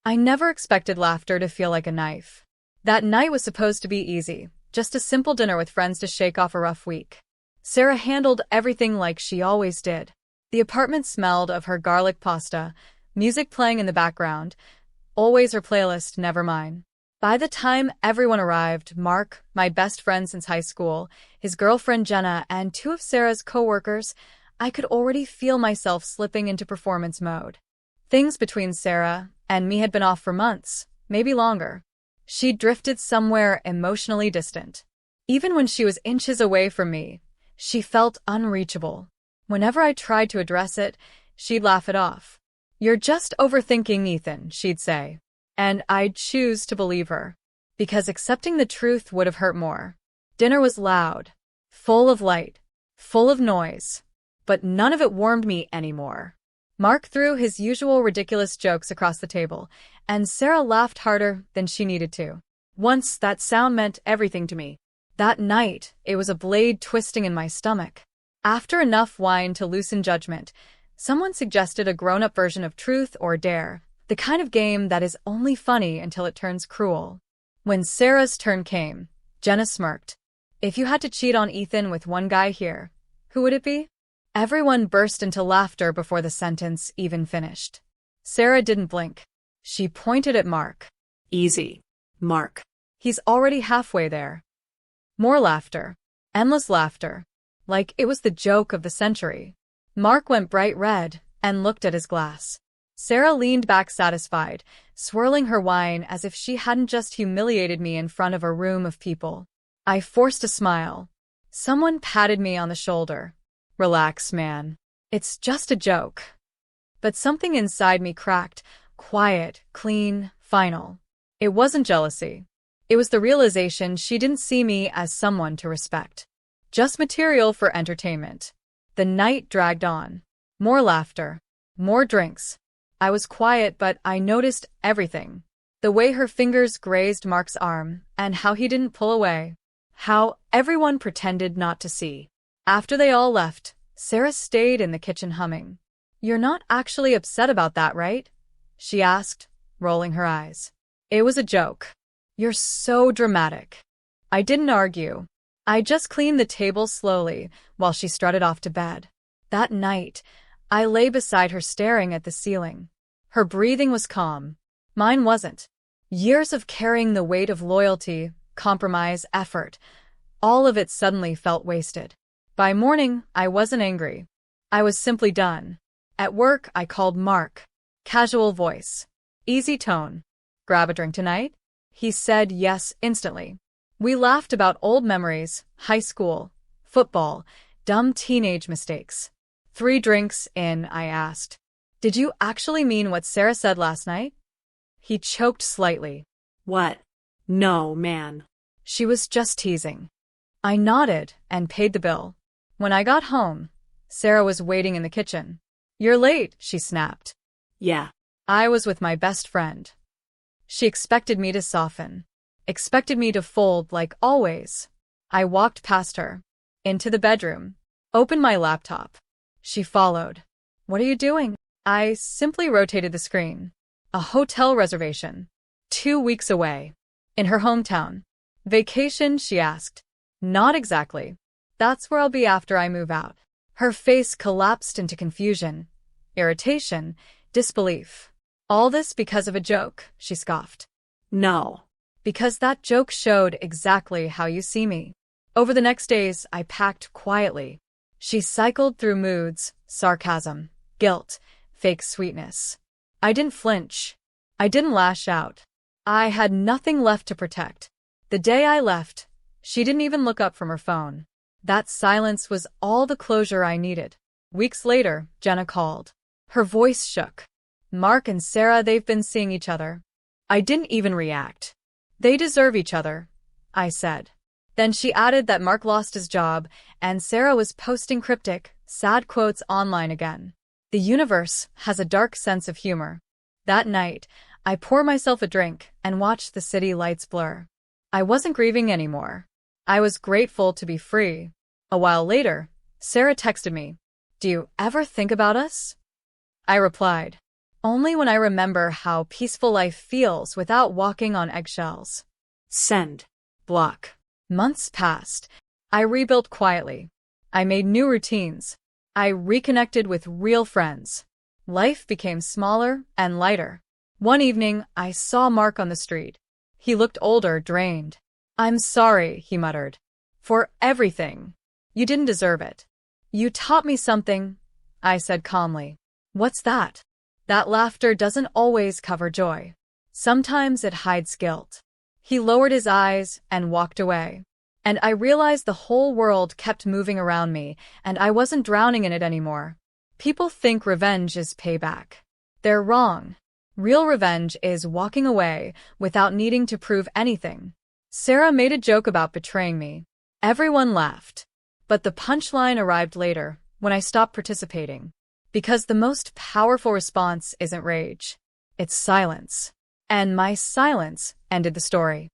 I never expected laughter to feel like a knife. That night was supposed to be easy, just a simple dinner with friends to shake off a rough week. Sarah handled everything like she always did. The apartment smelled of her garlic pasta, music playing in the background, always her playlist, never mine. By the time everyone arrived, Mark, my best friend since high school, his girlfriend Jenna, and two of Sarah's coworkers, I could already feel myself slipping into performance mode. Things between Sarah and me had been off for months, maybe longer. She drifted somewhere emotionally distant. Even when she was inches away from me, she felt unreachable. Whenever I tried to address it, she'd laugh it off. "You're just overthinking, Ethan," she'd say. And I'd choose to believe her, because accepting the truth would have hurt more. Dinner was loud, full of light, full of noise, but none of it warmed me anymore. Mark threw his usual ridiculous jokes across the table, and Sarah laughed harder than she needed to. Once that sound meant everything to me. That night, it was a blade twisting in my stomach. After enough wine to loosen judgment, someone suggested a grown-up version of Truth or Dare, the kind of game that is only funny until it turns cruel. When Sarah's turn came, Jenna smirked. "If you had to cheat on Ethan with one guy here, who would it be?" Everyone burst into laughter before the sentence even finished. Sarah didn't blink. She pointed at Mark. "Easy, Mark. He's already halfway there." More laughter. Endless laughter. Like it was the joke of the century. Mark went bright red and looked at his glass. Sarah leaned back satisfied, swirling her wine as if she hadn't just humiliated me in front of a room of people. I forced a smile. Someone patted me on the shoulder. "Relax, man. It's just a joke." But something inside me cracked, quiet, clean, final. It wasn't jealousy. It was the realization she didn't see me as someone to respect. Just material for entertainment. The night dragged on. More laughter. More drinks. I was quiet, but I noticed everything. The way her fingers grazed Mark's arm, and how he didn't pull away. How everyone pretended not to see. After they all left, Sarah stayed in the kitchen humming. "You're not actually upset about that, right?" she asked, rolling her eyes. "It was a joke." "You're so dramatic." I didn't argue. I just cleaned the table slowly while she strutted off to bed. That night, I lay beside her staring at the ceiling. Her breathing was calm. Mine wasn't. Years of carrying the weight of loyalty, compromise, effort, all of it suddenly felt wasted. By morning, I wasn't angry. I was simply done. At work, I called Mark. Casual voice. Easy tone. "Grab a drink tonight?" He said yes instantly. We laughed about old memories, high school, football, dumb teenage mistakes. 3 drinks in, I asked, "Did you actually mean what Sarah said last night?" He choked slightly. "What? No, man." "She was just teasing." I nodded and paid the bill. When I got home, Sarah was waiting in the kitchen. "You're late," she snapped. "Yeah." I was with my best friend. She expected me to soften. Expected me to fold like always. I walked past her. Into the bedroom. Opened my laptop. She followed. "What are you doing?" I simply rotated the screen. A hotel reservation. 2 weeks away. In her hometown. "Vacation?" she asked. "Not exactly. That's where I'll be after I move out." Her face collapsed into confusion, irritation, disbelief. "All this because of a joke," she scoffed. "No." "Because that joke showed exactly how you see me." Over the next days, I packed quietly. She cycled through moods, sarcasm, guilt, fake sweetness. I didn't flinch. I didn't lash out. I had nothing left to protect. The day I left, she didn't even look up from her phone. That silence was all the closure I needed. Weeks later, Jenna called. Her voice shook. "Mark and Sarah, they've been seeing each other." I didn't even react. "They deserve each other," I said. Then she added that Mark lost his job, and Sarah was posting cryptic, sad quotes online again. The universe has a dark sense of humor. That night, I poured myself a drink and watched the city lights blur. I wasn't grieving anymore. I was grateful to be free. A while later, Sarah texted me, "Do you ever think about us?" I replied, Only when I remember how peaceful life feels without walking on eggshells. Send. Block. Months passed. I rebuilt quietly. I made new routines. I reconnected with real friends. Life became smaller and lighter. One evening, I saw Mark on the street. He looked older, drained. "I'm sorry," he muttered. "For everything. You didn't deserve it." "You taught me something," I said calmly. "What's that?" "That laughter doesn't always cover joy. Sometimes it hides guilt." He lowered his eyes and walked away. And I realized the whole world kept moving around me, and I wasn't drowning in it anymore. People think revenge is payback. They're wrong. Real revenge is walking away without needing to prove anything. Sarah made a joke about betraying me. Everyone laughed. But the punchline arrived later, when I stopped participating. Because the most powerful response isn't rage. It's silence. And my silence ended the story.